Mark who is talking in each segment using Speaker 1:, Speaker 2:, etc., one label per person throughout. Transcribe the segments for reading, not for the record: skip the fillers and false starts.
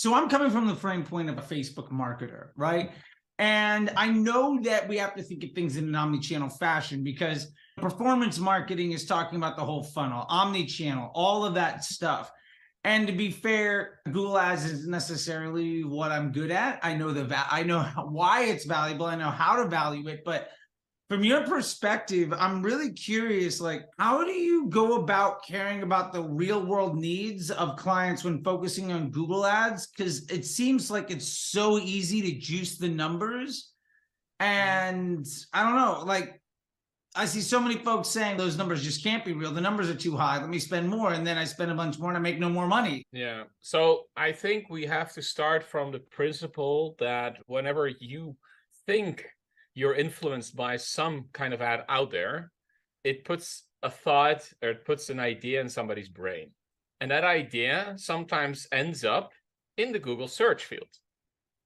Speaker 1: So I'm coming from the frame point of a Facebook marketer, right? And I know that we have to think of things in an omni-channel fashion because performance marketing is talking about the whole funnel, omni-channel, all of that stuff. And to be fair, Google Ads isn't necessarily what I'm good at. I know I know why it's valuable. I know how to value it. But from your perspective, I'm really curious, like, how do you go about caring about the real world needs of clients when focusing on Google Ads? Because it seems like it's so easy to juice the numbers. And I don't know, like, I see so many folks saying those numbers just can't be real. The numbers are too high. Let me spend more. And then I spend a bunch more and I make no more money.
Speaker 2: Yeah. So I think we have to start from the principle that whenever you think you're influenced by some kind of ad out there, it puts a thought or it puts an idea in somebody's brain. And that idea sometimes ends up in the Google search field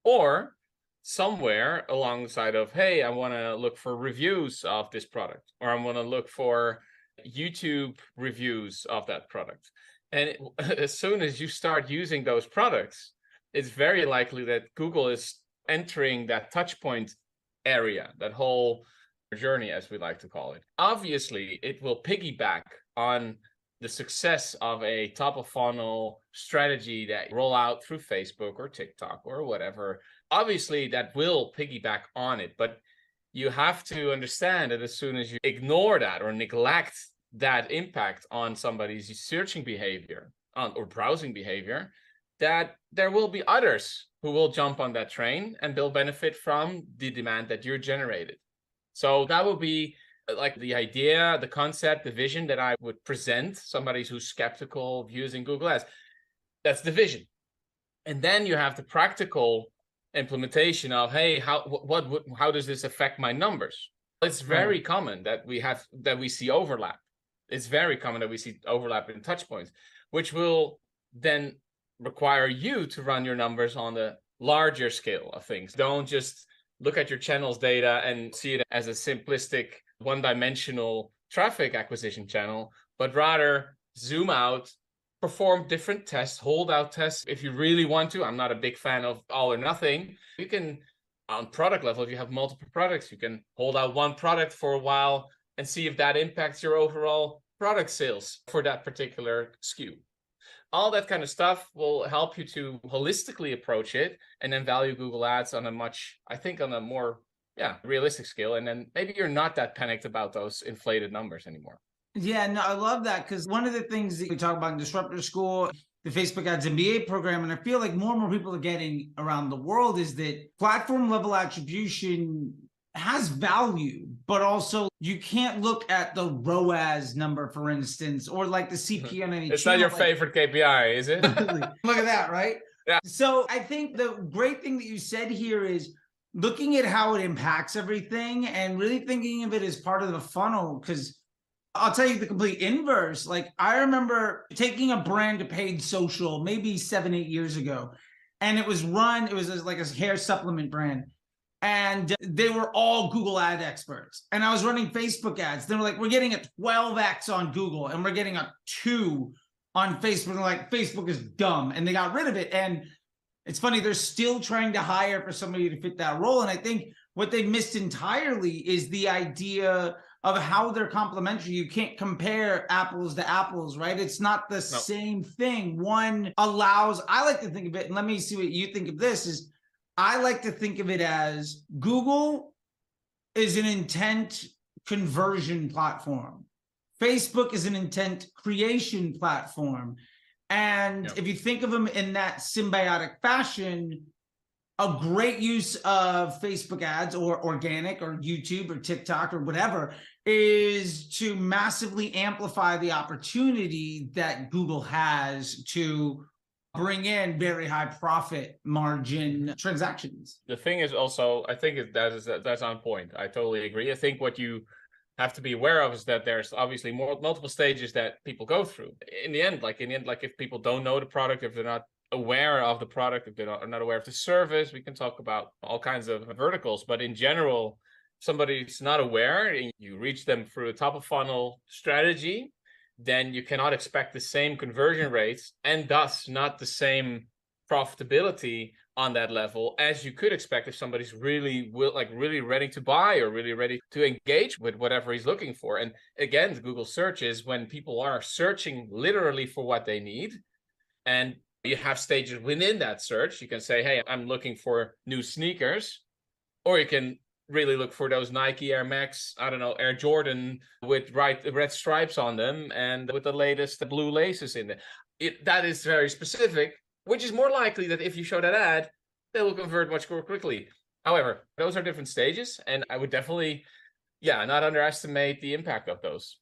Speaker 2: or somewhere alongside of, hey, I want to look for reviews of this product, or I want to look for YouTube reviews of that product. And as soon as you start using those products, it's very likely that Google is entering that touch point area, that whole journey, as we like to call it. Obviously, it will piggyback on the success of a top of funnel strategy that roll out through Facebook or TikTok or whatever. Obviously, that will piggyback on it, but you have to understand that as soon as you ignore that or neglect that impact on somebody's searching behavior or browsing behavior, that there will be others who will jump on that train and they'll benefit from the demand that you're generated. So that will be like the idea, the concept, the vision that I would present somebody who's skeptical of using Google Ads. That's the vision. And then you have the practical implementation of, hey, how does this affect my numbers? It's very common that we see overlap. It's very common that we see overlap in touch points, which will then require you to run your numbers on the larger scale of things. Don't just look at your channel's data and see it as a simplistic one-dimensional traffic acquisition channel, but rather zoom out, perform different tests, hold out tests if you really want to. I'm not a big fan of all or nothing. You can, on product level, if you have multiple products, you can hold out one product for a while and see if that impacts your overall product sales for that particular SKU. All that kind of stuff will help you to holistically approach it and then value Google Ads on a more realistic scale. And then maybe you're not that panicked about those inflated numbers anymore.
Speaker 1: Yeah, no, I love that, because one of the things that we talk about in Disruptor School, the Facebook Ads MBA program, and I feel like more and more people are getting around the world, is that platform level attribution has value, but also you can't look at the ROAS number, for instance, or like the CPM on any
Speaker 2: It's
Speaker 1: channel.
Speaker 2: not your favorite KPI, is it?
Speaker 1: Look at that, right?
Speaker 2: Yeah.
Speaker 1: So I think the great thing that you said here is looking at how it impacts everything and really thinking of it as part of the funnel. Because I'll tell you the complete inverse. Like, I remember taking a brand to paid social maybe 7-8 years ago, and it was like a hair supplement brand. And they were all Google ad experts. And I was running Facebook ads. They were like, we're getting a 12x on Google and we're getting a 2 on Facebook. And like, Facebook is dumb. And they got rid of it. And it's funny, they're still trying to hire for somebody to fit that role. And I think what they missed entirely is the idea of how they're complementary. You can't compare apples to apples, right? It's not the same thing. One allows, I like to think of it, and let me see what you think of this, is I like to think of it as Google is an intent conversion platform. Facebook is an intent creation platform. And if you think of them in that symbiotic fashion, a great use of Facebook ads or organic or YouTube or TikTok or whatever is to massively amplify the opportunity that Google has to bring in very high profit margin transactions.
Speaker 2: The thing is also, I think that's on point. I totally agree. I think what you have to be aware of is that there's obviously multiple stages that people go through. In the end, like if people don't know the product, if they're not aware of the product, if they're not aware of the service, we can talk about all kinds of verticals. But in general, somebody's not aware and you reach them through a top of funnel strategy, then you cannot expect the same conversion rates and thus not the same profitability on that level as you could expect if somebody's really really ready to buy or really ready to engage with whatever he's looking for. And again, the Google search is when people are searching literally for what they need, and you have stages within that search. You can say, hey, I'm looking for new sneakers, or you can really look for those Nike Air Max, I don't know, Air Jordan with red stripes on them and with the latest blue laces in it. That is very specific, which is more likely that if you show that ad, they will convert much more quickly. However, those are different stages, and I would definitely, not underestimate the impact of those.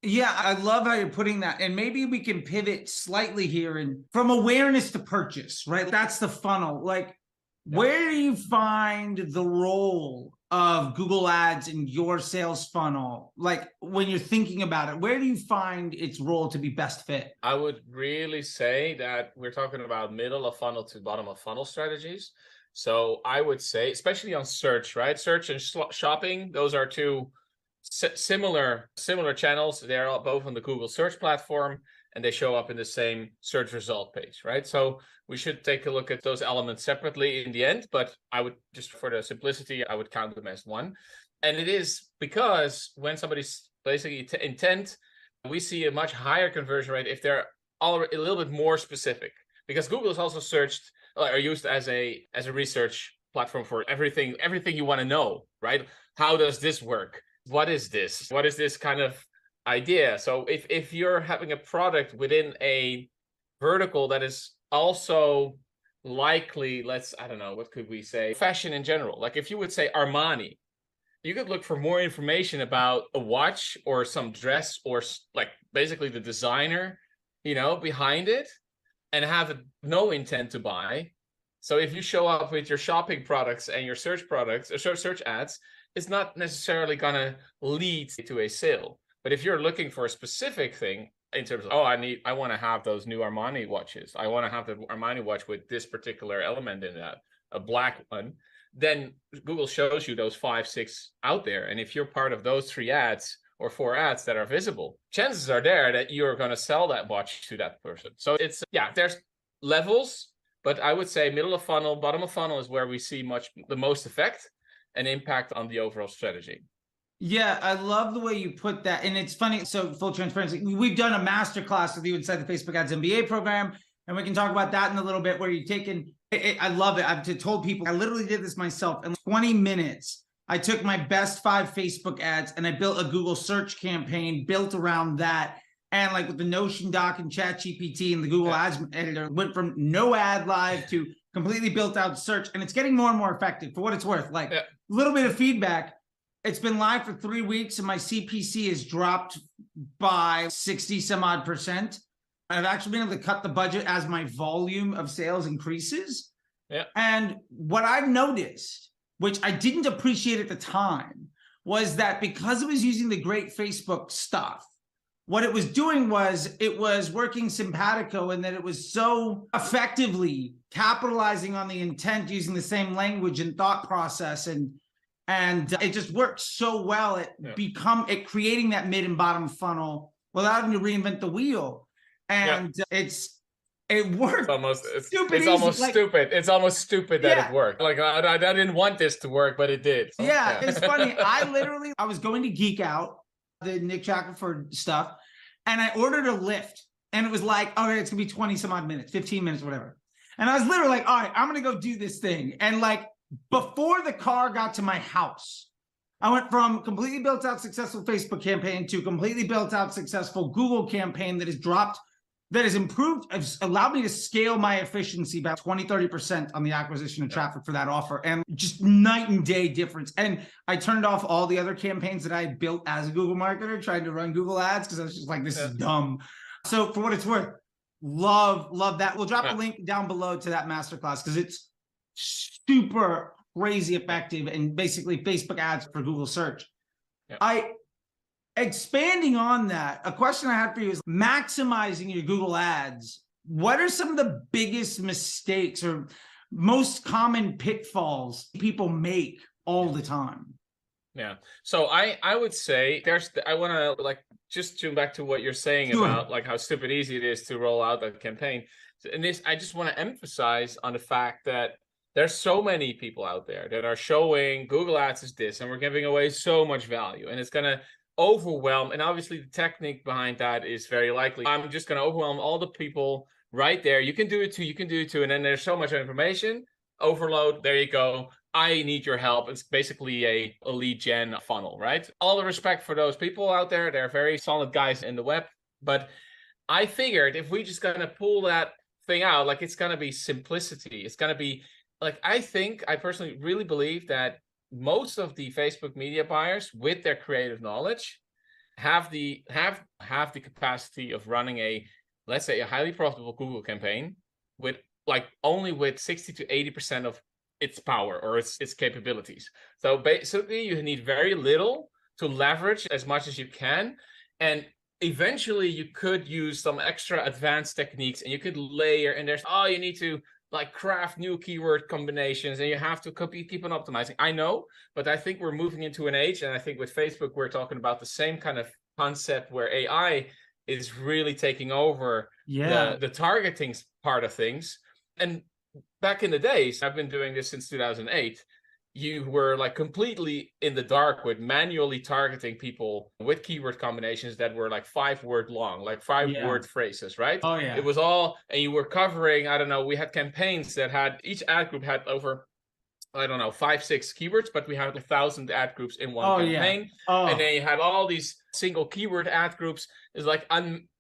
Speaker 1: Yeah, I love how you're putting that. And maybe we can pivot slightly here and from awareness to purchase, right? That's the funnel. Like, where do you find the role of Google Ads in your sales funnel? Like, when you're thinking about it, where do you find its role to be best fit?
Speaker 2: I would really say that we're talking about middle of funnel to bottom of funnel strategies. So I would say, especially on search, right? Search and shopping, those are two similar channels. They're all both on the Google search platform, and they show up in the same search result page, right? So we should take a look at those elements separately in the end, but I would, just for the simplicity, I would count them as one. And it is because when somebody's basically intent, we see a much higher conversion rate if they're already a little bit more specific, because Google is also searched or used as a research platform for everything you want to know, right? How does this work? What is this? What is this kind of idea? So if you're having a product within a vertical that is also likely, I don't know, what could we say? Fashion in general. Like if you would say Armani, you could look for more information about a watch or some dress or like basically the designer, behind it, and have no intent to buy. So if you show up with your shopping products and your search products or search ads, it's not necessarily going to lead to a sale. But if you're looking for a specific thing in terms of, I want to have those new Armani watches, I want to have the Armani watch with this particular element in that, a black one, then Google shows you those 5, 6 out there. And if you're part of those 3 ads or 4 ads that are visible, chances are there that you're going to sell that watch to that person. So it's, there's levels, but I would say middle of funnel, bottom of funnel is where we see the most effect and impact on the overall strategy.
Speaker 1: Yeah, I love the way you put that. And it's funny. So full transparency, we've done a masterclass with you inside the Facebook Ads MBA program. And we can talk about that in a little bit, where you've taken, I love it. I've told people, I literally did this myself. In 20 minutes, I took my best 5 Facebook ads and I built a Google search campaign built around that. And like with the Notion doc and ChatGPT and the Google Ads editor, went from no ad live to completely built out search. And it's getting more and more effective for what it's worth. Like a little bit of feedback. It's been live for 3 weeks and my CPC has dropped by 60 some odd %. I've actually been able to cut the budget as my volume of sales increases. Yeah. And what I've noticed, which I didn't appreciate at the time, was that because it was using the great Facebook stuff, what it was doing was it was working simpatico, and that it was so effectively capitalizing on the intent using the same language and thought process, and it just works so well at creating that mid and bottom funnel without having to reinvent the wheel. And it worked.
Speaker 2: It's almost stupid that it worked. Like I didn't want this to work, but it did. So,
Speaker 1: it's funny. I was going to Geek Out, the Nick Shackelford stuff, and I ordered a Lyft, and it was like, okay, it's gonna be 20 some odd minutes, 15 minutes, whatever. And I was literally like, all right, I'm gonna go do this thing. And like before the car got to my house, I went from completely built out successful Facebook campaign to completely built out successful Google campaign that has improved, has allowed me to scale my efficiency about 20, 30% on the acquisition of traffic for that offer. And just night and day difference. And I turned off all the other campaigns that I had built as a Google marketer, trying to run Google ads, because I was just like, this is dumb. So for what it's worth, love that. We'll drop a link down below to that masterclass, because it's super crazy effective, and basically Facebook ads for Google search. Expanding on that, a question I have for you is maximizing your Google ads. What are some of the biggest mistakes or most common pitfalls people make all the time?
Speaker 2: Yeah. So I would say I want to just tune back to what you're saying about like how stupid easy it is to roll out a campaign. And this, I just want to emphasize on the fact that there's so many people out there that are showing Google Ads is this, and we're giving away so much value, and it's going to overwhelm. And obviously the technique behind that is very likely, I'm just going to overwhelm all the people right there. You can do it too, you can do it too. And then there's so much information overload. There you go. I need your help. It's basically a lead gen funnel, right? All the respect for those people out there. They're very solid guys in the web. But I figured if we just gonna pull that thing out, like it's gonna be simplicity. It's gonna be like, I personally really believe that most of the Facebook media buyers with their creative knowledge have the capacity of running a, let's say, a highly profitable Google campaign with like only with 60 to 80% of its power or its capabilities. So basically you need very little to leverage as much as you can. And eventually you could use some extra advanced techniques, and you could layer, and there's, you need to like craft new keyword combinations, and you have to keep on optimizing. I know, but I think we're moving into an age, and I think with Facebook, we're talking about the same kind of concept where AI is really taking over the targeting part of things. And back in the days, I've been doing this since 2008, you were like completely in the dark with manually targeting people with keyword combinations that were like 5-word long, like 5-word phrases, right?
Speaker 1: Oh, yeah.
Speaker 2: It was all, and you were covering, I don't know, we had campaigns that had, each ad group had over, I don't know, 5-6 keywords, but we had 1,000 ad groups in one campaign. And then you had all these single keyword ad groups. It's like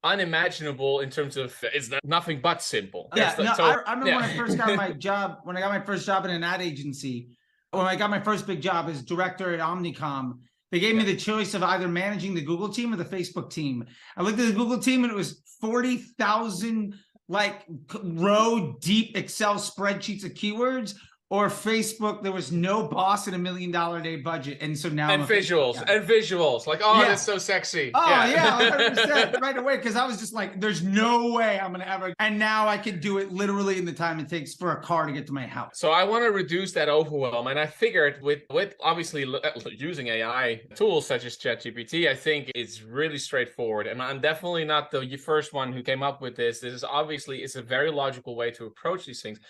Speaker 2: unimaginable in terms of, it's nothing but simple.
Speaker 1: Yeah, no, so, I remember when I first got my job, when I got my first job in an ad agency, when I got my first big job as director at Omnicom, they gave me the choice of either managing the Google team or the Facebook team. I looked at the Google team and it was 40,000 like row deep Excel spreadsheets of keywords, or Facebook, there was no boss and $1 million a day budget. And so now
Speaker 2: and visuals, like, that's so sexy.
Speaker 1: Yeah, 100% right away. Cause I was just like, there's no way I'm gonna ever, and now I can do it literally in the time it takes for a car to get to my house.
Speaker 2: So I want to reduce that overwhelm. And I figured with obviously using AI tools such as ChatGPT, I think it's really straightforward. And I'm definitely not the first one who came up with this. This is obviously, it's a very logical way to approach these things.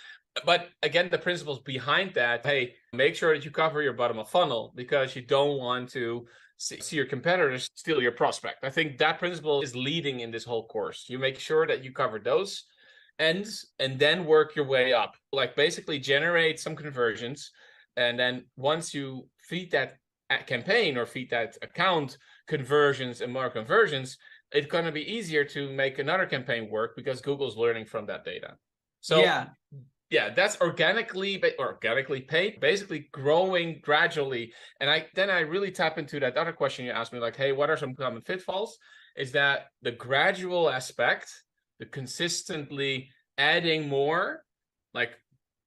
Speaker 2: But again, the principles behind that, hey, make sure that you cover your bottom of funnel, because you don't want to see your competitors steal your prospect. I think that principle is leading in this whole course. You make sure that you cover those ends and then work your way up. Like basically generate some conversions. And then once you feed that campaign or feed that account conversions and more conversions, it's going to be easier to make another campaign work because Google's learning from that data. So yeah, that's organically paid, basically growing gradually. And I really tap into that other question you asked me, like, hey, what are some common pitfalls? Is that the gradual aspect, the consistently adding more, like,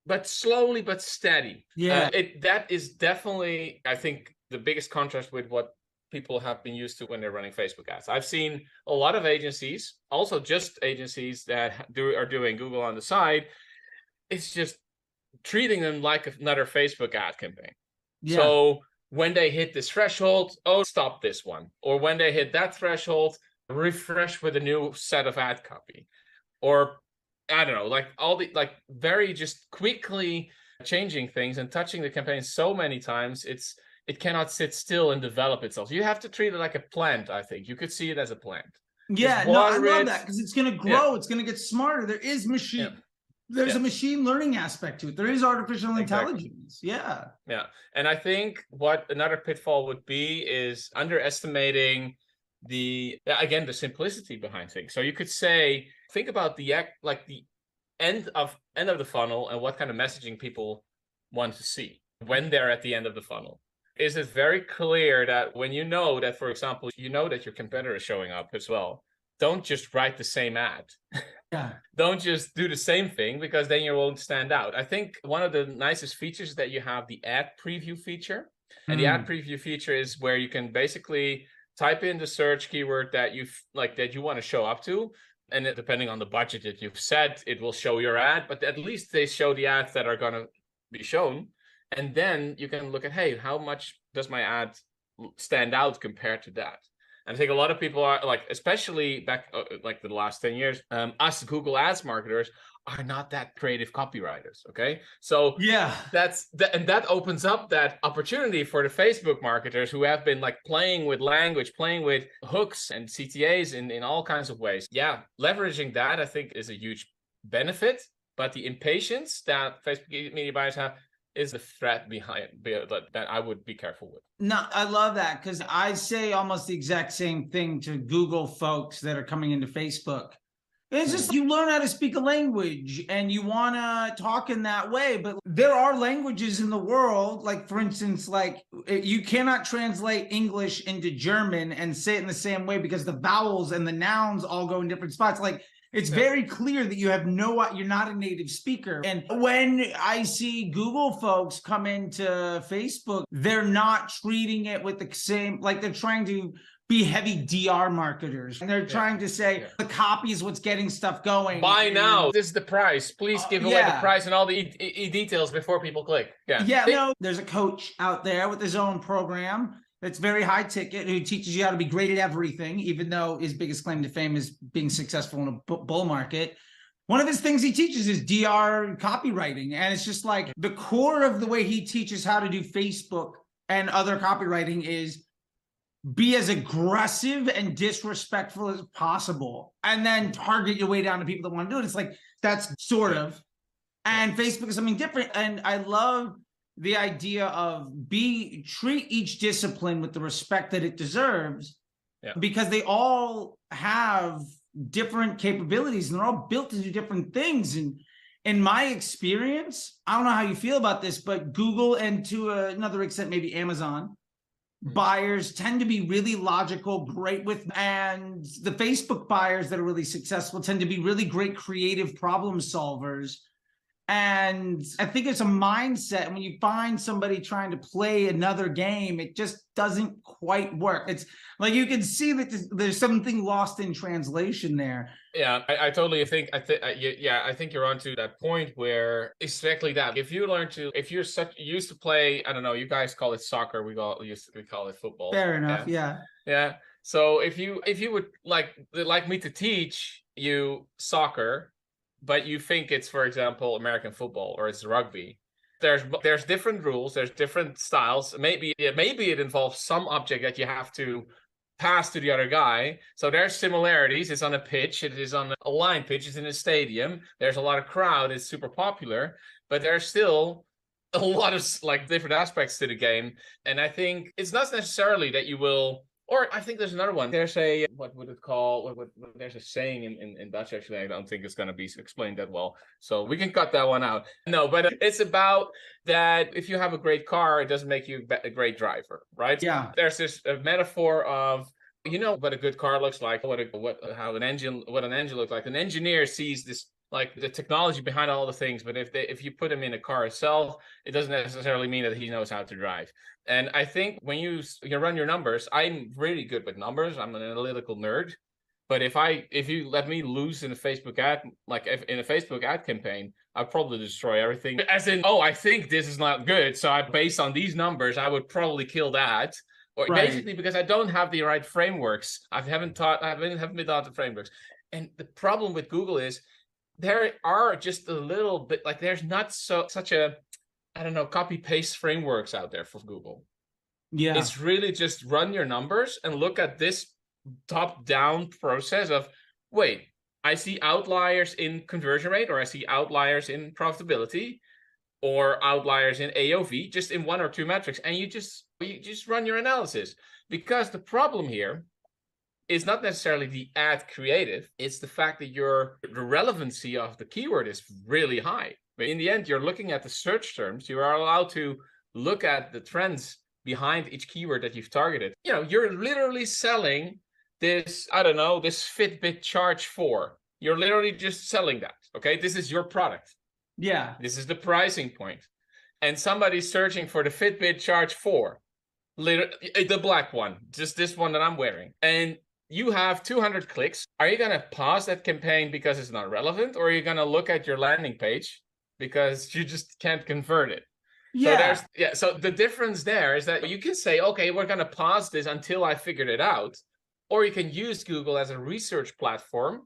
Speaker 2: but slowly but steady.
Speaker 1: Yeah,
Speaker 2: that is definitely, I think, the biggest contrast with what people have been used to when they're running Facebook ads. I've seen a lot of agencies, also just agencies that are doing Google on the side. It's just treating them like another Facebook ad campaign. Yeah. So when they hit this threshold, stop this one. Or when they hit that threshold, refresh with a new set of ad copy. Or I don't know, like all the, like very just quickly changing things and touching the campaign so many times, it cannot sit still and develop itself. You have to treat it like a plant, I think. You could see it as a plant.
Speaker 1: Yeah, no, I love that, because it's going to grow. Yeah. It's going to get smarter. There is machine. Yeah. There's a machine learning aspect to it. There is artificial intelligence. Yeah. Yeah.
Speaker 2: And I think what another pitfall would be is underestimating the simplicity behind things. So you could say, think about the end of the funnel and what kind of messaging people want to see when they're at the end of the funnel. Is it very clear that when you know that, for example, you know that your competitor is showing up as well, don't just write the same ad. Yeah. Don't just do the same thing, because then you won't stand out. I think one of the nicest features is that you have the ad preview feature. And the ad preview feature is where you can basically type in the search keyword that you want to show up to. And depending on the budget that you've set, it will show your ad, but at least they show the ads that are going to be shown. And then you can look at, hey, how much does my ad stand out compared to that? And I think a lot of people are like, especially back like the last 10 years, us Google Ads marketers are not that creative copywriters. Okay. So
Speaker 1: Yeah.
Speaker 2: and that opens up that opportunity for the Facebook marketers who have been like playing with language, playing with hooks and CTAs in all kinds of ways. Yeah. Leveraging that, I think, is a huge benefit. But the impatience that Facebook media buyers have is the threat behind that I would be careful with.
Speaker 1: No, I love that, because I say almost the exact same thing to Google folks that are coming into Facebook. It's just you learn how to speak a language and you want to talk in that way. But there are languages in the world, like, for instance, like you cannot translate English into German and say it in the same way because the vowels and the nouns all go in different spots. Like, it's very clear that you're not a native speaker. And when I see Google folks come into Facebook, they're not treating it with the same, like they're trying to be heavy DR marketers. And they're trying to say the copy is what's getting stuff going.
Speaker 2: Buy now. This is the price. Please give away the price and all the details before people click. Yeah.
Speaker 1: There's a coach out there with his own program that's very high ticket who teaches you how to be great at everything, even though his biggest claim to fame is being successful in a bull market. One of his things he teaches is DR copywriting. And it's just like the core of the way he teaches how to do Facebook and other copywriting is be as aggressive and disrespectful as possible, and then target your way down to people that want to do it. It's like, that's sort of, and Facebook is something different. And I love the idea of treat each discipline with the respect that it deserves, because they all have different capabilities and they're all built to do different things. And in my experience, I don't know how you feel about this, but Google, and to another extent, maybe Amazon, buyers tend to be really logical, great with, and the Facebook buyers that are really successful tend to be really great creative problem solvers. And I think it's a mindset. When you find somebody trying to play another game, it just doesn't quite work. It's like you can see that there's something lost in translation there.
Speaker 2: Yeah, I totally think. I think you're onto that point where exactly that. If you're used to play, I don't know, you guys call it soccer, we call it football.
Speaker 1: Fair enough.
Speaker 2: Yeah. So if you would like me to teach you soccer, but you think it's, for example, American football or it's rugby, there's different rules, there's different styles. Maybe it involves some object that you have to pass to the other guy. So there's similarities. It's on a pitch, it is on a line pitch, it's in a stadium, there's a lot of crowd, it's super popular, but there's still a lot of like different aspects to the game. And I think it's not necessarily that you will. Or I think there's another one. There's a, what would it call? There's a saying in Dutch, actually. I don't think it's going to be explained that well. So we can cut that one out. No, but it's about that if you have a great car, it doesn't make you a great driver, right?
Speaker 1: Yeah.
Speaker 2: There's this metaphor of, what a good car looks like, what an engine looks like. An engineer sees this, like the technology behind all the things, but if you put him in a car itself, it doesn't necessarily mean that he knows how to drive. And I think when you run your numbers, I'm really good with numbers. I'm an analytical nerd. But if you let me loose in a Facebook ad, like in a Facebook ad campaign, I'd probably destroy everything. As in, I think this is not good, so based on these numbers, I would probably kill that. Or basically because I don't have the right frameworks. I haven't been taught the frameworks. And the problem with Google is there are just a little bit, like there's not such a, I don't know, copy paste frameworks out there for Google. Yeah. It's really just run your numbers and look at this top down process of, wait, I see outliers in conversion rate, or I see outliers in profitability, or outliers in AOV, just in one or two metrics. And you just run your analysis, because the problem here is not necessarily the ad creative. It's the fact that the relevancy of the keyword is really high. But in the end, you're looking at the search terms. You are allowed to look at the trends behind each keyword that you've targeted. You're literally selling this, I don't know, this Fitbit Charge 4. You're literally just selling that, okay? This is your product. Yeah. This is the pricing point. And somebody's searching for the Fitbit Charge 4, the black one, just this one that I'm wearing. And you have 200 clicks. Are you going to pause that campaign because it's not relevant? Or are you going to look at your landing page because you just can't convert it? Yeah. So the difference there is that you can say, okay, we're going to pause this until I figured it out. Or you can use Google as a research platform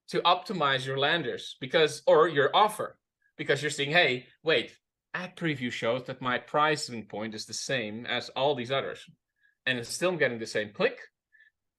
Speaker 2: to optimize your landers or your offer, because you're saying, hey, wait, ad preview shows that my pricing point is the same as all these others, and it's still getting the same click.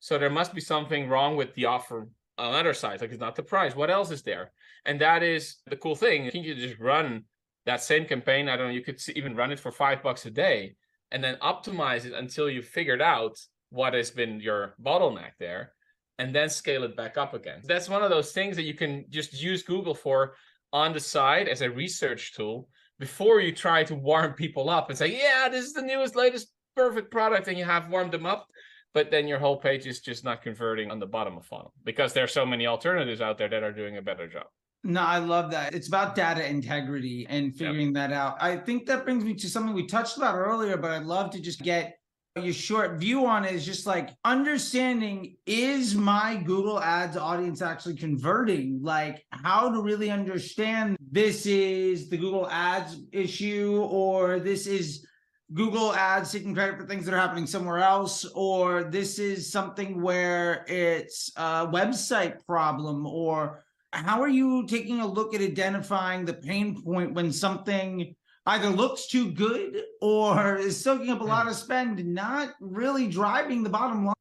Speaker 2: So there must be something wrong with the offer on other sides. Like, it's not the price. What else is there? And that is the cool thing. You can just run that same campaign. I don't know, you could even run it for $5 a day and then optimize it until you figured out what has been your bottleneck there, and then scale it back up again. That's one of those things that you can just use Google for on the side as a research tool before you try to warm people up and say, yeah, this is the newest, latest, perfect product, and you have warmed them up. But then your whole page is just not converting on the bottom of funnel because there are so many alternatives out there that are doing a better job.
Speaker 1: No, I love that. It's about data integrity and figuring that out. I think that brings me to something we touched about earlier, but I'd love to just get your short view on it. Is just like understanding, is my Google Ads audience actually converting? Like, how to really understand this is the Google Ads issue, or this is Google Ads taking credit for things that are happening somewhere else, or this is something where it's a website problem, or how are you taking a look at identifying the pain point when something either looks too good or is soaking up a lot of spend, not really driving the bottom line?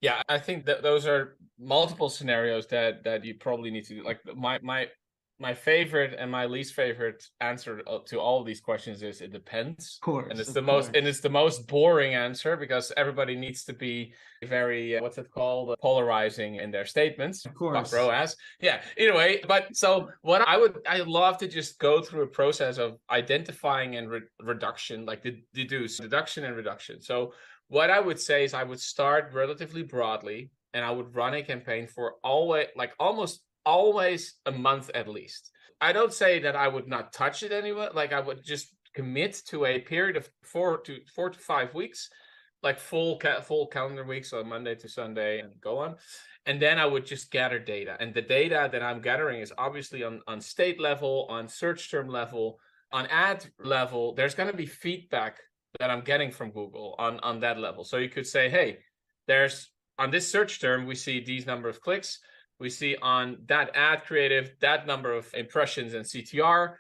Speaker 2: Yeah, I think that those are multiple scenarios that you probably need to, like, my favorite and my least favorite answer to all of these questions is it depends.
Speaker 1: Of course.
Speaker 2: And it's the most boring answer because everybody needs to be very what's it called, polarizing in their statements.
Speaker 1: Of course.
Speaker 2: ROAS. Yeah. Anyway, but so what I love to just go through a process of identifying and reduction, like deduction and reduction. So what I would say is I would start relatively broadly and I would run a campaign for almost always a month at least. I don't say that I would not touch it anyway. Like, I would just commit to a period of 4 to 5 weeks, like full calendar weeks, so Monday to Sunday and go on. And then I would just gather data. And the data that I'm gathering is obviously on state level, on search term level, on ad level. There's going to be feedback that I'm getting from Google on that level. So you could say, hey, there's on this search term, we see these number of clicks. We see on that ad creative, that number of impressions and CTR.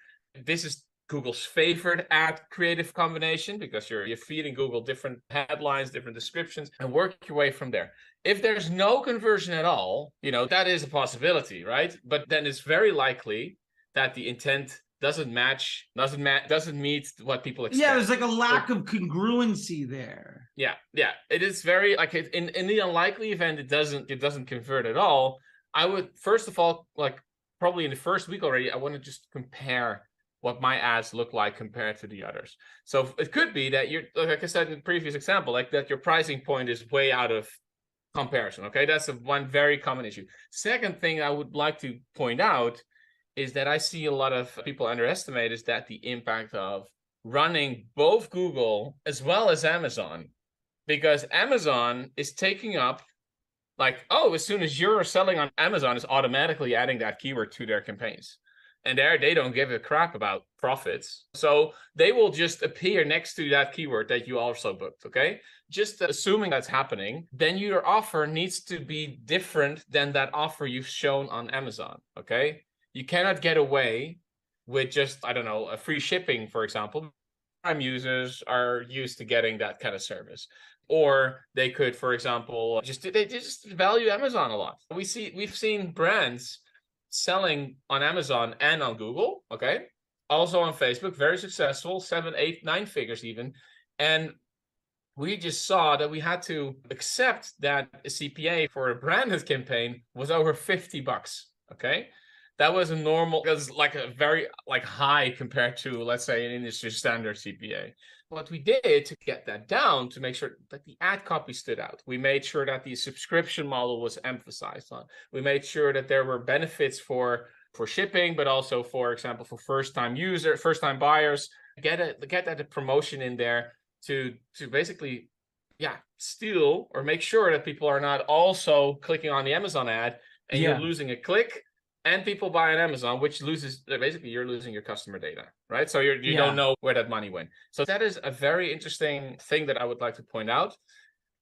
Speaker 2: This is Google's favorite ad creative combination because you're feeding Google different headlines, different descriptions, and work your way from there. If there's no conversion at all, that is a possibility, right? But then it's very likely that the intent doesn't meet what people expect.
Speaker 1: Yeah, there's like a lack of congruency there.
Speaker 2: Yeah. It is very like in the unlikely event it doesn't convert at all. I would, first of all, like probably in the first week already, I want to just compare what my ads look like compared to the others. So it could be that you're, like I said in the previous example, like that your pricing point is way out of comparison. Okay, that's one very common issue. Second thing I would like to point out is that I see a lot of people underestimate is that the impact of running both Google as well as Amazon, because Amazon is taking up as soon as you're selling on Amazon, is automatically adding that keyword to their campaigns. And they don't give a crap about profits. So they will just appear next to that keyword that you also booked, okay? Just assuming that's happening, then your offer needs to be different than that offer you've shown on Amazon, okay? You cannot get away with just, I don't know, a free shipping, for example. Prime users are used to getting that kind of service. Or they could, for example, they just value Amazon a lot. We've seen brands selling on Amazon and on Google, okay? Also on Facebook, very successful, 7, 8, 9 figures even. And we just saw that we had to accept that a CPA for a branded campaign was over $50, okay? That was like a very high compared to, let's say, an industry standard CPA. What we did to get that down, to make sure that the ad copy stood out, we made sure that the subscription model was emphasized on. We made sure that there were benefits for shipping, but also, for example, for first-time buyers. Get that promotion in there to basically, steal or make sure that people are not also clicking on the Amazon ad and you're losing a click. And people buy on Amazon, which you're losing your customer data, right? So you don't know where that money went. So that is a very interesting thing that I would like to point out.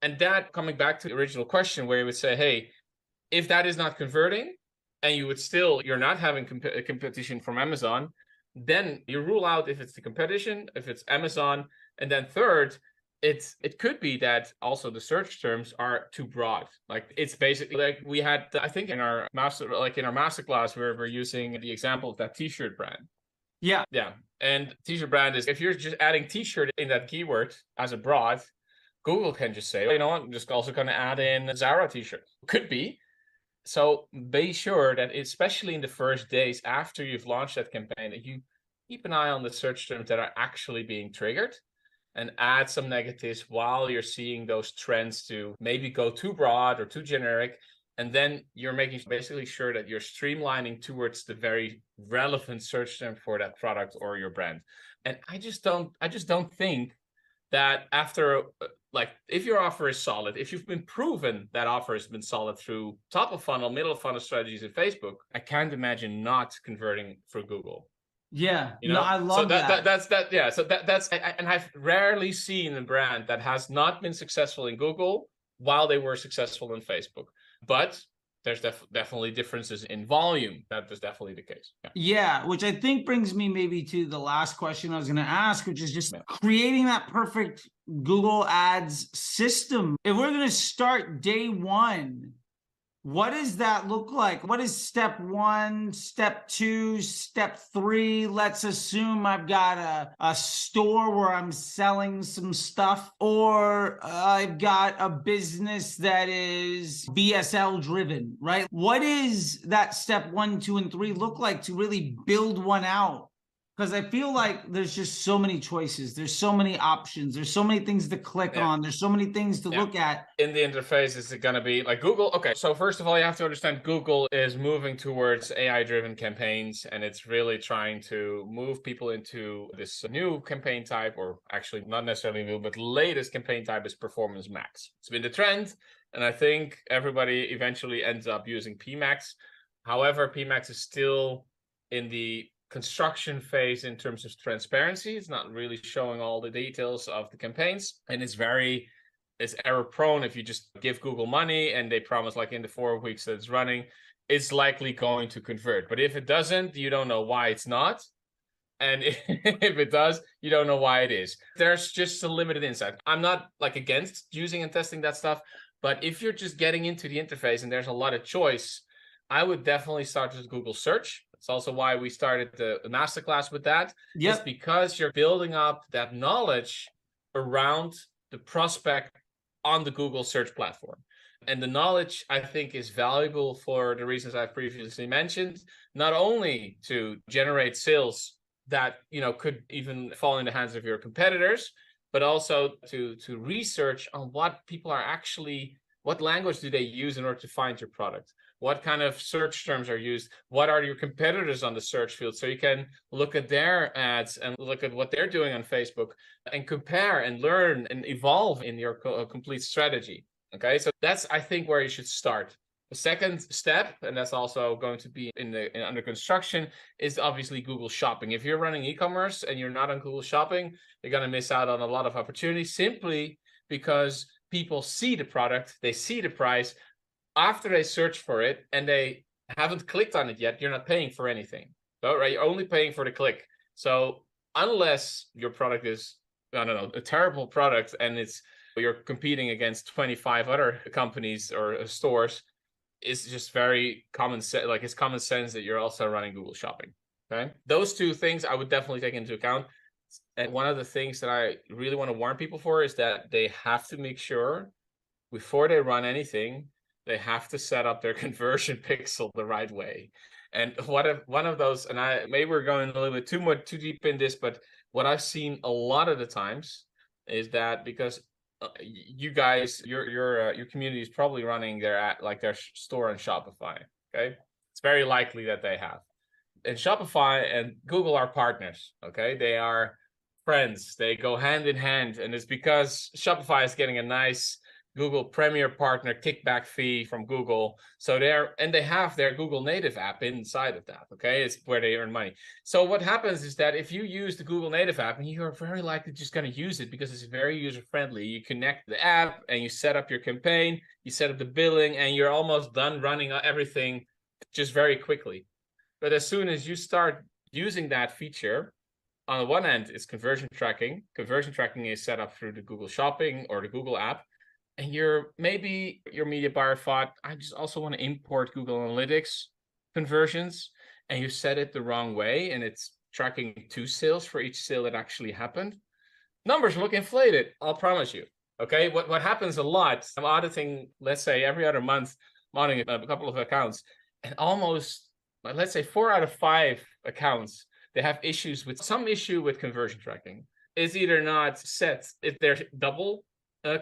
Speaker 2: And that, coming back to the original question where you would say, hey, if that is not converting, and you're not having competition from Amazon, then you rule out if it's the competition, if it's Amazon, and then third, it could be that also the search terms are too broad. Like it's basically like we had, I think in our masterclass, we're using the example of that t-shirt brand.
Speaker 1: Yeah.
Speaker 2: Yeah. And t-shirt brand is, if you're just adding t-shirt in that keyword as a broad, Google can just say, you know what, I'm just also going to add in Zara t-shirt. Could be. So be sure that, especially in the first days after you've launched that campaign, that you keep an eye on the search terms that are actually being triggered, and add some negatives while you're seeing those trends to maybe go too broad or too generic. And then you're making basically sure that you're streamlining towards the very relevant search term for that product or your brand. And I just don't think that after, like, if your offer is solid, if you've been proven that offer has been solid through top of funnel, middle of funnel strategies in Facebook, I can't imagine not converting for Google.
Speaker 1: Yeah,
Speaker 2: You
Speaker 1: no,
Speaker 2: know,
Speaker 1: I love that.
Speaker 2: That's that. Yeah, so that's and I've rarely seen a brand that has not been successful in Google while they were successful in Facebook. But there's definitely differences in volume. That is definitely the case. Yeah.
Speaker 1: Yeah, which I think brings me maybe to the last question I was going to ask, which is just creating that perfect Google Ads system. If we're going to start day one, what does that look like? What is step one, step two, step three? Let's assume I've got a store where I'm selling some stuff, or I've got a business that is VSL driven, right? What is that step 1, 2, and 3 look like to really build one out? Because I feel like there's just so many choices. There's so many options. There's so many things to click on. There's so many things to look at.
Speaker 2: In the interface, is it going to be like Google? Okay, so first of all, you have to understand Google is moving towards AI-driven campaigns, and it's really trying to move people into this new campaign type, or actually not necessarily new, but latest campaign type is Performance Max. It's been the trend, and I think everybody eventually ends up using PMax. However, PMax is still in the construction phase in terms of transparency. It's not really showing all the details of the campaigns, and it's error prone. If you just give Google money and they promise like in the 4 weeks that it's running, it's likely going to convert. But if it doesn't, you don't know why it's not. And if it does, you don't know why it is. There's just a limited insight. I'm not like against using and testing that stuff, but if you're just getting into the interface and there's a lot of choice, I would definitely start with Google search. It's also why we started the masterclass with that. It's because you're building up that knowledge around the prospect on the Google search platform. And the knowledge, I think, is valuable for the reasons I've previously mentioned, not only to generate sales that, you know, could even fall in the hands of your competitors, but also to research on what people are actually, what language do they use in order to find your product? What kind of search terms are used? What are your competitors on the search field? So you can look at their ads and look at what they're doing on Facebook and compare and learn and evolve in your complete strategy. Okay, so that's, I think, where you should start. The second step, and that's also going to be under construction, is obviously Google Shopping. If you're running e-commerce and you're not on Google Shopping, you're going to miss out on a lot of opportunities simply because people see the product, they see the price. After they search for it and they haven't clicked on it yet, you're not paying for anything. So, right, you're only paying for the click. So unless your product is, I don't know, a terrible product and you're competing against 25 other companies or stores, it's just very common sense. Like, it's common sense that you're also running Google Shopping. Okay, those two things I would definitely take into account. And one of the things that I really want to warn people for is that they have to make sure before they run anything, they have to set up their conversion pixel the right way. And one of those, and maybe we're going a little bit too deep in this, but what I've seen a lot of the times is that because you guys, your community is probably running their store on Shopify. Okay, it's very likely that they have. And Shopify and Google are partners. Okay, they are friends. They go hand in hand, and it's because Shopify is getting a nice Google Premier Partner kickback fee from Google. So they have their Google native app inside of that. Okay, it's where they earn money. So what happens is that if you use the Google native app, and you're very likely just going to use it because it's very user friendly. You connect the app and you set up your campaign, you set up the billing, and you're almost done running everything just very quickly. But as soon as you start using that feature, on the one end, it's conversion tracking. Conversion tracking is set up through the Google Shopping or the Google app. And maybe your media buyer thought, I just also want to import Google Analytics conversions, and you set it the wrong way, and it's tracking 2 sales for each sale that actually happened. Numbers look inflated, I'll promise you. Okay, what happens a lot, I'm auditing, let's say every other month, I'm auditing a couple of accounts, and almost, let's say 4 out of 5 accounts, they have some issue with conversion tracking. It's either not set, if there's double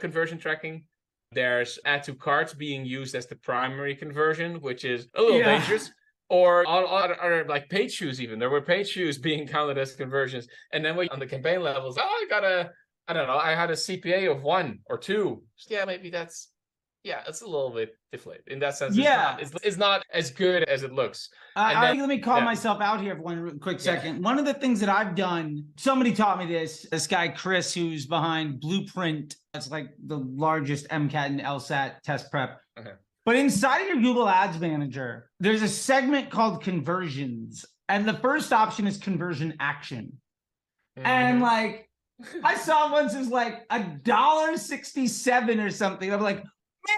Speaker 2: conversion tracking, there's add to carts being used as the primary conversion, which is a little dangerous, or all other like page views. Even there were page views being counted as conversions, and then on the campaign levels, I don't know, I had a CPA of 1 or 2. Yeah, maybe it's a little bit deflated in that sense. It's not as good as it looks.
Speaker 1: Let me call myself out here for one quick second. Yeah. One of the things that I've done, somebody taught me this guy, Chris, who's behind Blueprint. It's like the largest MCAT and LSAT test prep. Okay. But inside of your Google Ads Manager, there's a segment called conversions. And the first option is conversion action. Mm-hmm. And like, I saw once it was like $1.67 or something. I'm like,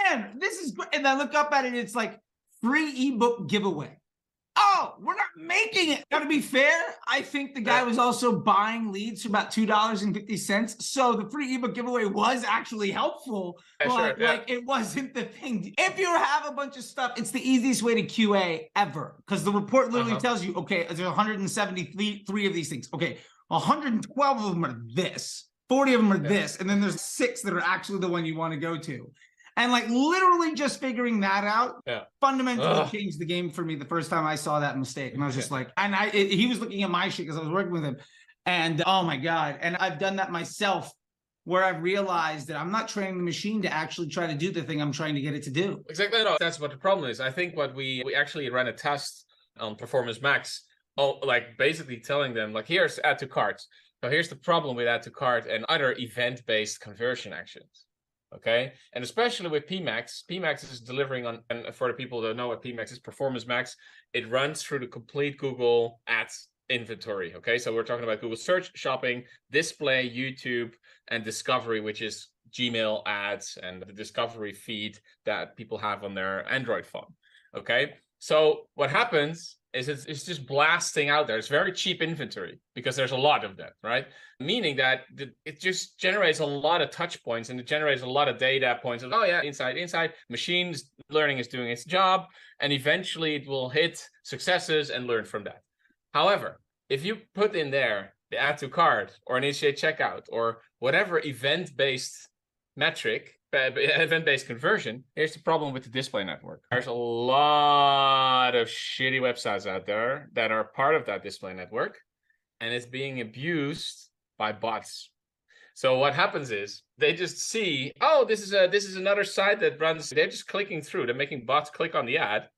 Speaker 1: man, this is great. And I look up at it, it's like free ebook giveaway. Oh, we're not making it. Gotta be fair. I think the guy was also buying leads for about $2.50. So the free ebook giveaway was actually helpful, but like it wasn't the thing. If you have a bunch of stuff, it's the easiest way to QA ever, because the report literally tells you, okay, there's 173 of these things. Okay, 112 of them are this, 40 of them are this, and then there's 6 that are actually the one you want to go to. And like literally just figuring that out fundamentally changed the game for me the first time I saw that mistake. And I was just like, and he was looking at my shit because I was working with him. And oh my God. And I've done that myself, where I've realized that I'm not training the machine to actually try to do the thing I'm trying to get it to do.
Speaker 2: Exactly. No, that's what the problem is. I think what we actually ran a test on Performance Max, like basically telling them, like, here's add to cart. So here's the problem with add to cart and other event-based conversion actions. Okay, and especially with PMax, PMax is delivering on, and for the people that know what PMax is, Performance Max, it runs through the complete Google Ads inventory. Okay, so we're talking about Google Search, Shopping, Display, YouTube, and Discovery, which is Gmail ads and the Discovery feed that people have on their Android phone. Okay, so what happens is it's just blasting out there. It's very cheap inventory because there's a lot of that, right? Meaning that it just generates a lot of touch points, and it generates a lot of data points of, oh yeah, inside, machine learning is doing its job, and eventually it will hit successes and learn from that. However, if you put in there the add to cart or initiate checkout or whatever event-based metric, event-based conversion, here's the problem with the display network. There's a lot of shitty websites out there that are part of that display network, and it's being abused by bots. So what happens is they just see, oh, this is another site that runs. They're just clicking through. They're making bots click on the ad,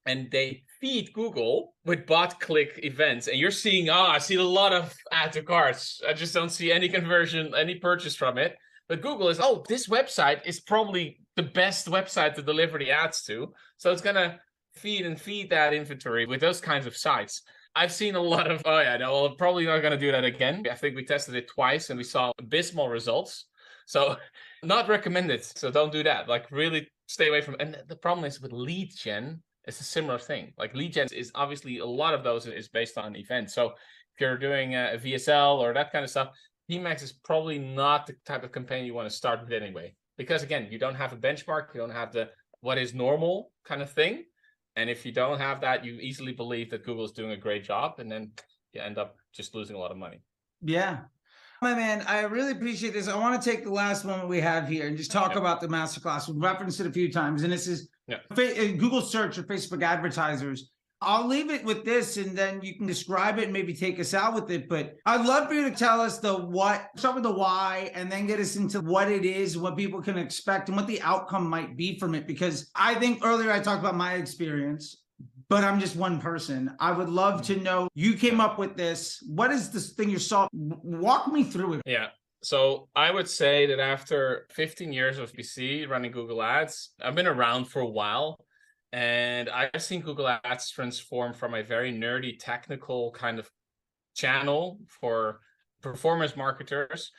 Speaker 2: and they feed Google with bot click events. And you're seeing, I see a lot of add to carts. I just don't see any conversion, any purchase from it. But Google is, this website is probably the best website to deliver the ads to. So it's going to feed that inventory with those kinds of sites. I've seen a lot of, I'm probably not going to do that again. I think we tested it twice and we saw abysmal results. So not recommended. So don't do that. Like really stay away from it. And the problem is with lead gen, it's a similar thing. Like lead gen is obviously, a lot of those is based on events. So if you're doing a VSL or that kind of stuff, PMax is probably not the type of campaign you want to start with anyway, because again, you don't have a benchmark, you don't have the what is normal kind of thing. And if you don't have that, you easily believe that Google is doing a great job, and then you end up just losing a lot of money.
Speaker 1: Yeah. My man, I really appreciate this. I want to take the last moment we have here and just talk about the masterclass. We've referenced it a few times, and this is Google search or Facebook advertisers. I'll leave it with this, and then you can describe it and maybe take us out with it. But I'd love for you to tell us the what, start with the why, and then get us into what it is, what people can expect, and what the outcome might be from it. Because I think earlier I talked about my experience, but I'm just one person. I would love to know, you came up with this. What is this thing you saw? Walk me through it.
Speaker 2: Yeah. So I would say that after 15 years of PC running Google Ads, I've been around for a while. And I've seen Google Ads transform from a very nerdy technical kind of channel for performance marketers,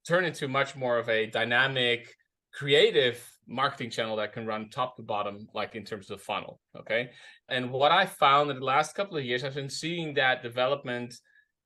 Speaker 2: turn into much more of a dynamic, creative marketing channel that can run top to bottom, like in terms of funnel. Okay. And what I found in the last couple of years, I've been seeing that development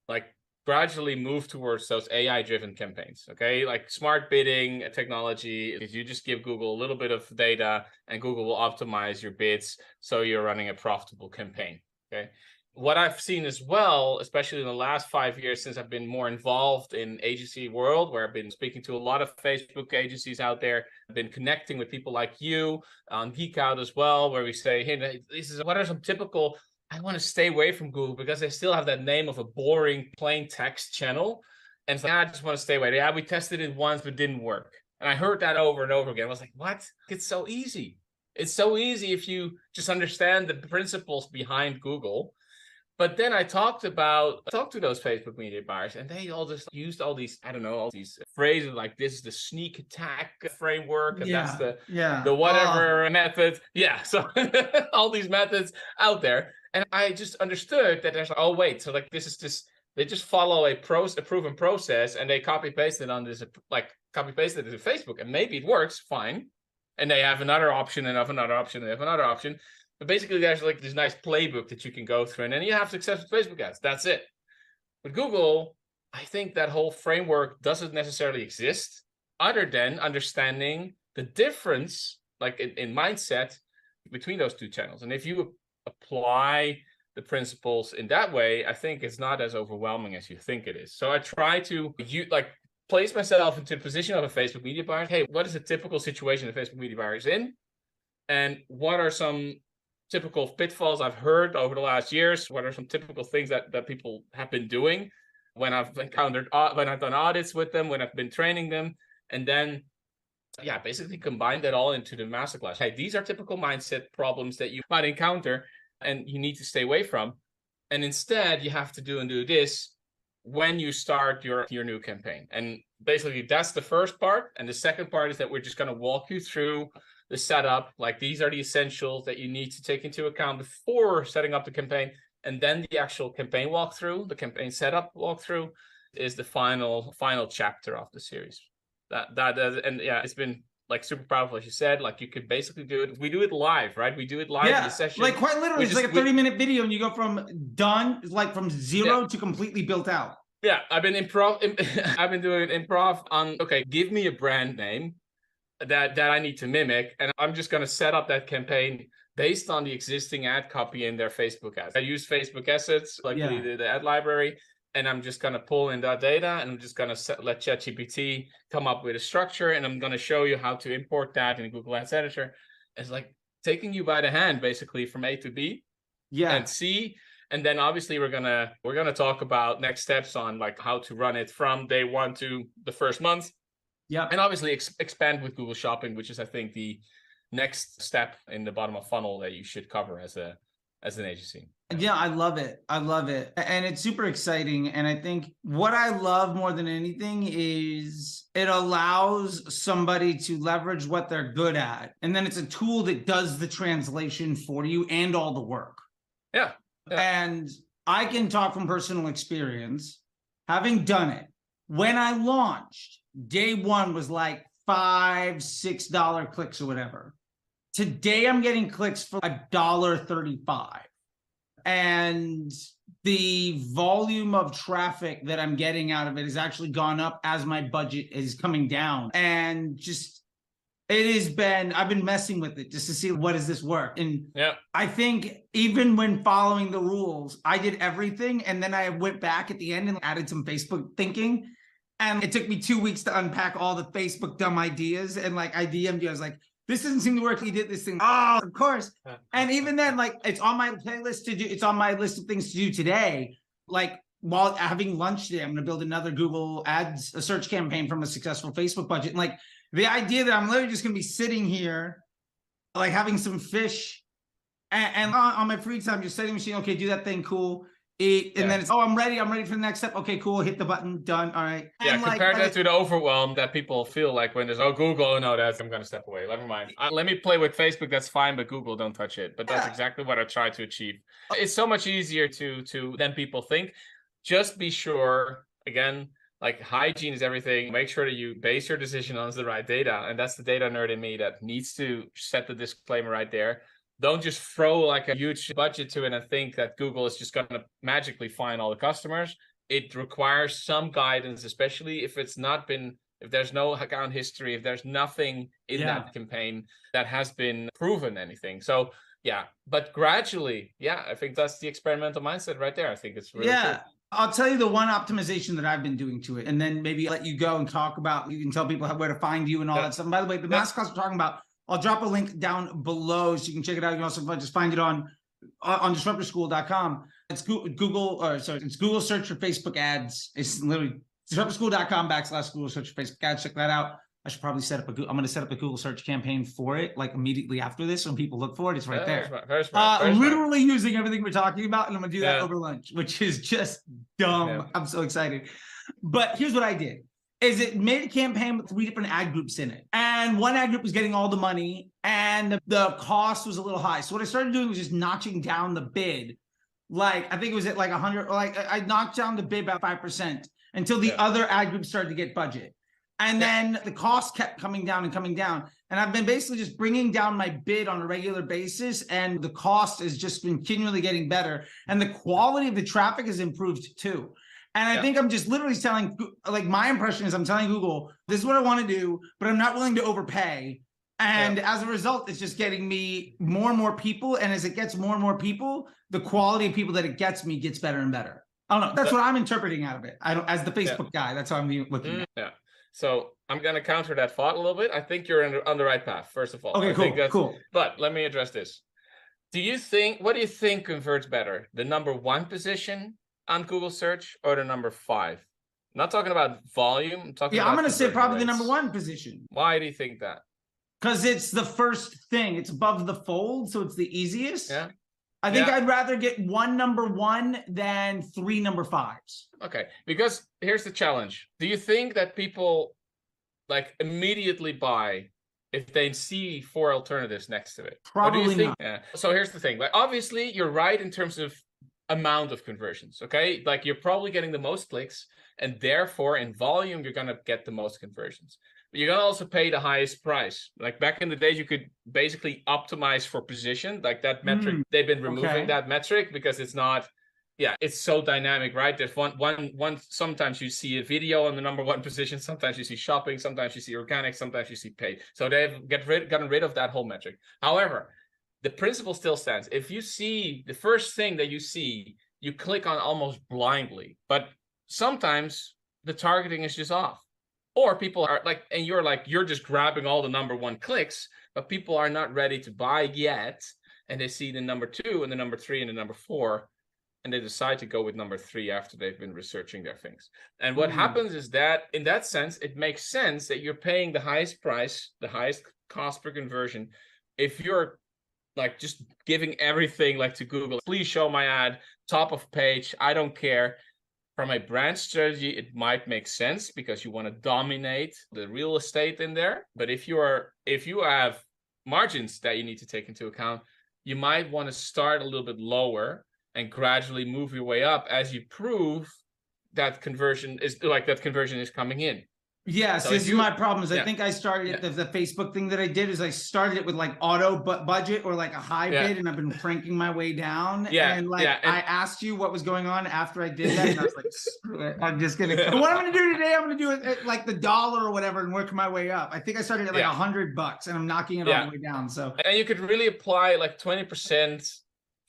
Speaker 2: like gradually move towards those AI driven campaigns. Okay. Like smart bidding technology is you just give Google a little bit of data and Google will optimize your bids so you're running a profitable campaign. Okay. What I've seen as well, especially in the last 5 years since I've been more involved in agency world, where I've been speaking to a lot of Facebook agencies out there, I've been connecting with people like you on Geek Out as well, where we say, hey, this is what are some typical, I want to stay away from Google because they still have that name of a boring plain text channel. And it's like, I just want to stay away. Yeah, we tested it once, but it didn't work. And I heard that over and over again. I was like, what? It's so easy. It's so easy if you just understand the principles behind Google. But then I talked to those Facebook media buyers, and they all just used all these, I don't know, all these phrases like this is the sneak attack framework, and that's the whatever method. Yeah, so all these methods out there. And I just understood that there's, oh wait, so like this is just, they just follow a proven process and they copy paste it on this, like copy paste it to Facebook, and maybe it works fine. And they have another option and have another option, and they have another option. But basically, there's like this nice playbook that you can go through, and then you have success with Facebook ads. That's it. With Google, I think that whole framework doesn't necessarily exist, other than understanding the difference, like in mindset, between those two channels. And if you apply the principles in that way, I think it's not as overwhelming as you think it is. So I try to place myself into the position of a Facebook media buyer. Hey, what is a typical situation a Facebook media buyer is in? And what are some typical pitfalls I've heard over the last years? What are some typical things that people have been doing when I've encountered, when I've done audits with them, when I've been training them? And then, yeah, basically combine that all into the masterclass. Hey, these are typical mindset problems that you might encounter and you need to stay away from. And instead, you have to do this when you start your new campaign. And basically, that's the first part. And the second part is that we're just going to walk you through the setup. Like these are the essentials that you need to take into account before setting up the campaign. And then the actual campaign walkthrough, the campaign setup walkthrough, is the final chapter of the series. And yeah, it's been like super powerful, as you said. Like you could basically do it. We do it live, right? We do it live in the session.
Speaker 1: Like quite literally, it's like a 30-minute video, and you go from done, like from zero to completely built out.
Speaker 2: Yeah, I've been I've been doing improv on. Okay, give me a brand name that I need to mimic, and I'm just going to set up that campaign based on the existing ad copy in their Facebook ads. I use Facebook assets, like the ad library, and I'm just going to pull in that data, and I'm just going to let ChatGPT come up with a structure, and I'm going to show you how to import that in Google Ads Editor. It's like taking you by the hand, basically, from A to B and C. And then obviously we're gonna talk about next steps on like how to run it from day one to the first month. Yeah, and obviously expand with Google Shopping, which is I think the next step in the bottom of funnel that you should cover as an agency.
Speaker 1: Yeah, I love it. I love it. And it's super exciting. And I think what I love more than anything is it allows somebody to leverage what they're good at. And then it's a tool that does the translation for you and all the work.
Speaker 2: Yeah.
Speaker 1: And I can talk from personal experience, having done it. When I launched, day one was like $5-6 clicks or whatever. Today I'm getting clicks for $1.35. And the volume of traffic that I'm getting out of it has actually gone up as my budget is coming down. And just I've been messing with it just to see what does this work. And I think even when following the rules, I did everything. And then I went back at the end and added some Facebook thinking. And it took me 2 weeks to unpack all the Facebook dumb ideas. And like I DM'd you, I was like, this doesn't seem to work. He did this thing. Oh, of course. And even then, like it's on my playlist to do. It's on my list of things to do today. Like while having lunch today, I'm going to build another Google Ads, a search campaign from a successful Facebook budget. And like the idea that I'm literally just going to be sitting here, like having some fish and on my free time, just setting the machine. Okay, do that thing. Cool. And then it's, oh, I'm ready for the next step. Okay, cool. Hit the button. Done. All right.
Speaker 2: Yeah,
Speaker 1: And
Speaker 2: compare that to the overwhelm that people feel like when there's, oh, Google, oh, no, I'm going to step away. Never mind. Let me play with Facebook. That's fine, but Google, don't touch it. But that's exactly what I try to achieve. It's so much easier than people think. Just be sure, again, like hygiene is everything. Make sure that you base your decision on the right data. And that's the data nerd in me that needs to set the disclaimer right there. Don't just throw like a huge budget to it and think that Google is just going to magically find all the customers. It requires some guidance, especially if there's no account history, if there's nothing in that campaign that has been proven anything. So yeah, but gradually, I think that's the experimental mindset right there. I think it's really cool.
Speaker 1: I'll tell you the one optimization that I've been doing to it, and then maybe let you go and talk about, you can tell people where to find you and all that stuff. And by the way, the masterclass we're talking about, I'll drop a link down below so you can check it out. You can also just find it on disruptorschool.com. It's it's Google search for Facebook ads. It's literally disruptorschool.com/Google search for Facebook ads. Check that out. I should probably I'm going to set up a Google search campaign for it, like immediately after this. When people look for it, it's right there.
Speaker 2: Very smart.
Speaker 1: Literally using everything we're talking about, and I'm going to do that over lunch, which is just dumb. Yeah. I'm so excited. But here's what I did. Is it made a campaign with 3 different ad groups in it. And one ad group was getting all the money and the cost was a little high. So what I started doing was just notching down the bid. Like, I think it was at like 100, like I knocked down the bid by 5% until the other ad groups started to get budget. And then the cost kept coming down and coming down. And I've been basically just bringing down my bid on a regular basis. And the cost has just been continually getting better. And the quality of the traffic has improved too. And I think I'm just literally telling, like, my impression is I'm telling Google, this is what I want to do, but I'm not willing to overpay. And as a result, it's just getting me more and more people. And as it gets more and more people, the quality of people that it gets me gets better and better. I don't know. That's what I'm interpreting out of it. I don't, as the Facebook guy, that's how I'm looking at it.
Speaker 2: Yeah. So I'm going to counter that thought a little bit. I think you're on the right path, first of all.
Speaker 1: Okay, cool.
Speaker 2: But let me address this. What do you think converts better? The number 1 position on Google search or the number 5? I'm not talking about volume. I'm talking about
Speaker 1: I'm going to say probably
Speaker 2: rates.
Speaker 1: the number 1 position.
Speaker 2: Why do you think that?
Speaker 1: Because it's the first thing. It's above the fold, so it's the easiest.
Speaker 2: Yeah.
Speaker 1: I think I'd rather get 1 number 1 than 3 number 5s.
Speaker 2: Okay, because here's the challenge. Do you think that people like immediately buy if they see 4 alternatives next to it?
Speaker 1: Probably not.
Speaker 2: Yeah. So here's the thing. Like, obviously, you're right in terms of amount of conversions, okay? Like, you're probably getting the most clicks, and therefore, in volume, you're going to get the most conversions. But you're going to also pay the highest price. Like, back in the days, you could basically optimize for position, like that metric. They've been removing that metric because it's not, it's so dynamic, right? There's one. Sometimes you see a video on the number 1 position. Sometimes you see shopping. Sometimes you see organic. Sometimes you see paid. So they've gotten rid of that whole metric. However, the principle still stands. If you see the first thing that you see, you click on almost blindly. But sometimes the targeting is just off. Or people are like, and you're just grabbing all the number 1 clicks, but people are not ready to buy yet. And they see the number 2 and the number 3 and the number 4. And they decide to go with number 3 after they've been researching their things. And what happens is that in that sense, it makes sense that you're paying the highest price, the highest cost per conversion. If you're like just giving everything like to Google, please show my ad, top of page, I don't care. From a brand strategy, it might make sense because you want to dominate the real estate in there. But if you have margins that you need to take into account, you might want to start a little bit lower and gradually move your way up as you prove that conversion is coming in.
Speaker 1: Yes, so this is my problem. I think I started the Facebook thing that I did is I started it with like auto budget or like a high bid, and I've been cranking my way down. And I asked you what was going on after I did that, and I was like, screw it, I'm just gonna. What I'm gonna do today, I'm gonna do it at like the $1 or whatever and work my way up. I think I started at like $100, and I'm knocking it all the way down. So
Speaker 2: and you could really apply like 20%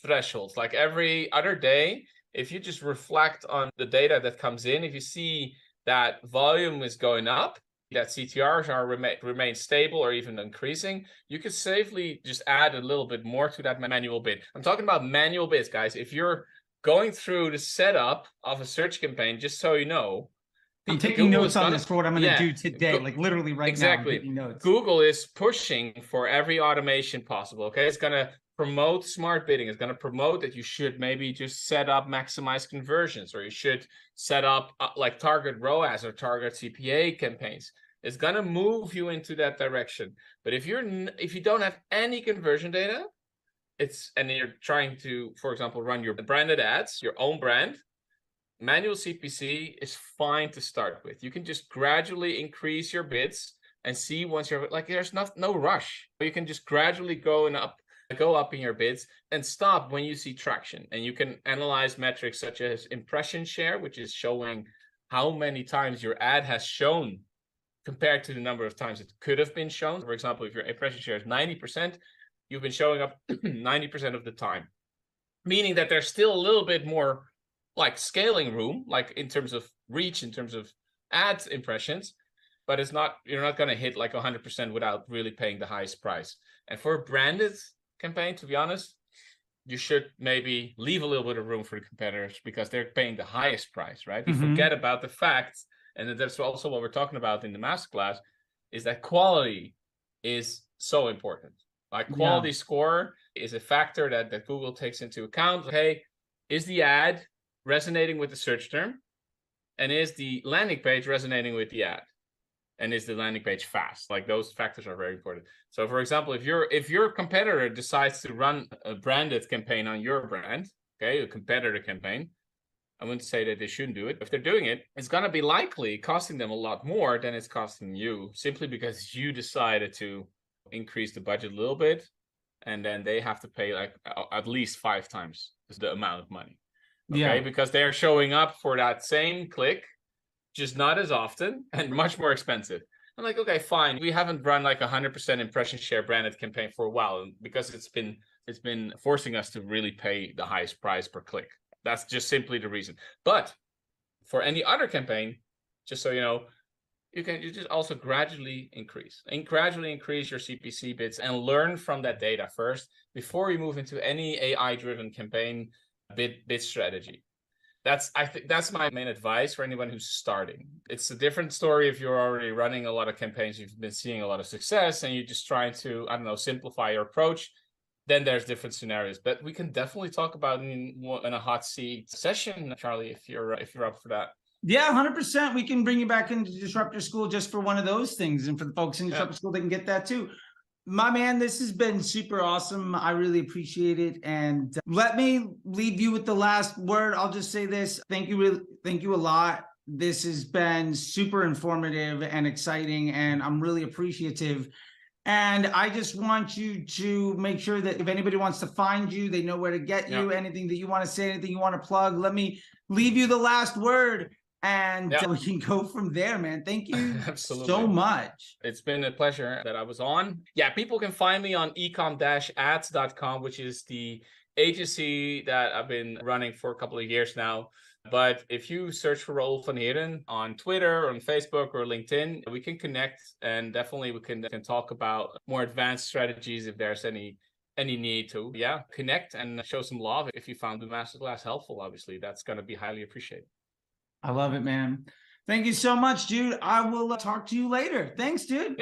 Speaker 2: thresholds, like every other day. If you just reflect on the data that comes in, if you see that volume is going up, that CTRs are remain stable or even increasing, you could safely just add a little bit more to that manual bid. I'm talking about manual bids, guys. If you're going through the setup of a search campaign, just so you know,
Speaker 1: I'm taking notes on this for what I'm going to do today, like literally right now.
Speaker 2: Exactly. Google is pushing for every automation possible. Okay, it's going to promote smart bidding. It's going to promote that you should maybe just set up maximize conversions, or you should set up like Target ROAS or Target CPA campaigns. It's going to move you into that direction. But if you don't have any conversion data, and you're trying to, for example, run your branded ads, your own brand, manual CPC is fine to start with. You can just gradually increase your bids and see once you're like, there's no rush. You can just gradually go up in your bids and stop when you see traction. And you can analyze metrics such as impression share, which is showing how many times your ad has shown compared to the number of times it could have been shown. For example, if your impression share is 90%, you've been showing up 90% of the time, meaning that there's still a little bit more like scaling room, like in terms of reach, in terms of ads impressions, but you're not going to hit like 100% without really paying the highest price. And for a branded campaign, to be honest, you should maybe leave a little bit of room for the competitors because they're paying the highest price, right? We forget about the fact, and that's also what we're talking about in the masterclass, is that quality is so important. Like quality score is a factor that Google takes into account. Hey, is the ad resonating with the search term? And is the landing page resonating with the ad? And is the landing page fast? Like those factors are very important. So for example, if your competitor decides to run a branded campaign on your brand, okay, a competitor campaign, I wouldn't say that they shouldn't do it. If they're doing it, it's going to be likely costing them a lot more than it's costing you, simply because you decided to increase the budget a little bit, and then they have to pay like at least 5 times the amount of money. Okay, because they're showing up for that same click, just not as often and much more expensive. I'm like, okay, fine. We haven't run like 100% impression share branded campaign for a while because it's been forcing us to really pay the highest price per click. That's just simply the reason. But for any other campaign, just so you know, you just also gradually increase your CPC bids and learn from that data first before you move into any AI-driven campaign bid strategy. I think that's my main advice for anyone who's starting. It's a different story if you're already running a lot of campaigns, you've been seeing a lot of success, and you're just trying to, simplify your approach. Then there's different scenarios. But we can definitely talk about in a hot seat session, Charlie, if you're up for that.
Speaker 1: Yeah, 100%. We can bring you back into Disruptor School just for one of those things. And for the folks in Disruptor School, they can get that too. My man, this has been super awesome. I really appreciate it. And let me leave you with the last word. I'll just say this. Thank you a lot. This has been super informative and exciting, and I'm really appreciative. And I just want you to make sure that if anybody wants to find you, they know where to get you. Anything that you want to say, anything you want to plug, let me leave you the last word. And we can go from there, man. Thank you so much.
Speaker 2: It's been a pleasure that I was on. Yeah, people can find me on ecom-ads.com, which is the agency that I've been running for a couple of years now. But if you search for Raoul van Heerden on Twitter or on Facebook or LinkedIn, we can connect, and definitely we can talk about more advanced strategies if there's any need to. Yeah, connect and show some love. If you found the masterclass helpful, obviously, that's going to be highly appreciated.
Speaker 1: I love it, man. Thank you so much, dude. I will talk to you later. Thanks, dude.